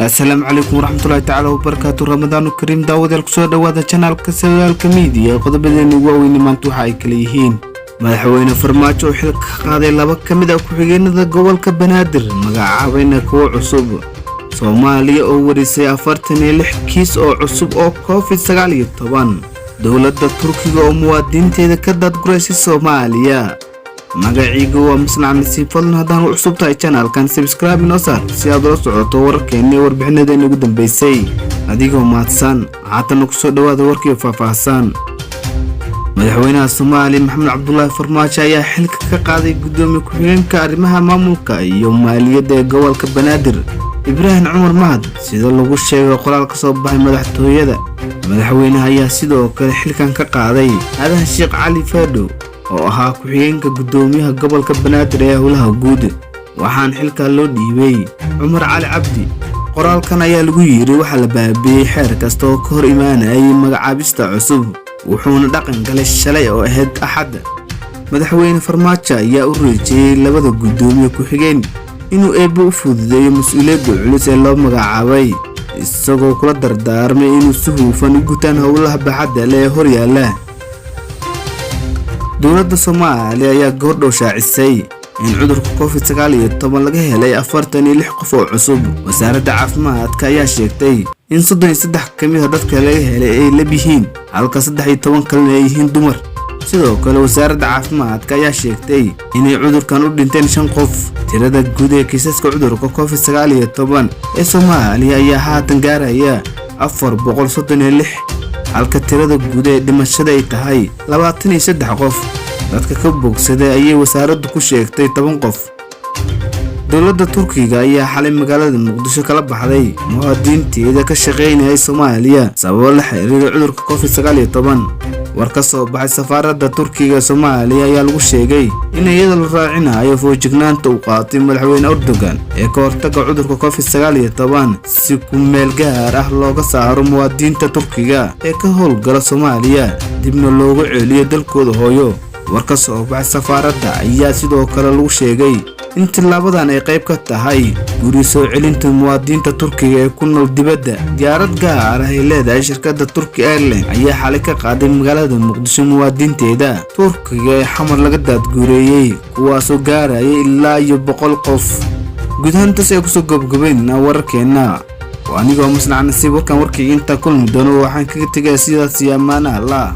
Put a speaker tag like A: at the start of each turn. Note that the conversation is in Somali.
A: السلام عليكم ورحمة الله تعالى وبركاته. رمضان الكريم داود الكسور دواد الشانل كسوال كميديا قدبدين وواوين مانتوحا ay kala yihiin madaxweyne farmaajo oo xilka qaaday laba kamid ah ku-xigeenada gobolka Banaadir magacaabayna kuwa cusub Soomaaliya oo warisay 46 kiis oo cusub oo COVID-19 dawladda Turkiga oo muwaadiniinteeda ka dadgureysay Soomaaliya magaciigu waa Musnaan nasiib fadlan haddaan u cusub tahay channelkan subscribe inoo saar si aad ula socoto wararkeena iyo warbixinadeena ugu dambeysay adigoo mahadsan haatan ku soo dhawaada warkii faahfaahsan madaxweynaha Soomaaliya Maxamed Cabdullaahi Farmaajo ayaa xilka ka qaaday gudoomiye ku-xigeenka arrimaha maamulka iyo maaliyadda ee gobolka Banaadir Ibrahim Cumar Mahad sida lagu sheegay qoraal ka soo baxay madaxtooyada madaxweynaha ayaa sidoo kale xilkan ka qaaday Aadan Sheekh Cali Fado oo ahaa ku-xigeenka gudoomiyaha gobolka Banaadir ee howlaha guud waxaan xilka loo dhiibay Cumar Cali Cabdi qoraalkan ayaa lagu yiri waxa la baabiyay xeer kasta oo ka hor imaanayay magacaabista cusub wuxuuna dhaqan galay shalay oo ahayd Axad madaxweyne Farmaajo ayaa u rajeeyay labada gudoomiye ku-xigeen inuu eebo u fududeeyo mas'uuliyadda culus ee loo magacaabay isagoo kula dardaarmay inuu si hufan u gutaan howlaha baaxadda leh hor yaala dawladda Soomaaliya ayaa goordhow shaacisay in cudurka COVID-19 laga helay 46 qof oo cusub wasaaradda caafimaadka ayaa sheegtay in 33 kamid ah dadka laga helay ay leeyihiin halka 13 kalena ay yihiin dumar sidoo kale wasaaradda caafimaadka ayaa sheegtay inay cudurkan u dhinteen 5 qof tirada guud ee kiisaska cudurka COVID-19 ee Soomaaliya ayaa haatan gaaraya 436 halka tirada guud ee dhimashada ay tahay 23 qof dadka ka bogsaday ayay wasaaraddu ku sheegtay 10 qof dawladda Turkiga ayaa xalay magaalada Muqdisho kala baxday muwaadiniinteeda ka shaqeynaya Soomaaliya sababo la xiriira cudurka COVID-19 war ka soo baxay safaaradda Turkiga Soomaaliya ayaa lagu sheegay in iyada la raacinayo foojignaanta uu qaatay madaxweyne Erdogan ee ka hortagga cudurka COVID-19 si ku meel gaar ah looga saaro muwaadiniinta Turkiga ee ka howlgala Soomaaliya dibna loogu celiyo dalkooda hooyo war ka soo baxay safaaradda ayaa sidoo kale lagu sheegay in tilaabadan ay qayb ka tahay guri soo celinta muwaadiniinta Turkiga ee ku nool dibadda diyaarad gaar ah ee leedahay shirkadda Turkish Airlines ayaa xalay ka qaaday magaalada Muqdisho muwaadiniinteeda Turkiga ee xamar laga daadgureeyay kuwaasoo gaaraya ilaa 100 qof gudahantaas ay ku soo gabagabeynaa wararkeena anigoo Musnaan nasiib warkan warkii inta kulmi doono waxaan kaga tagay sidaas iyo amaana Allah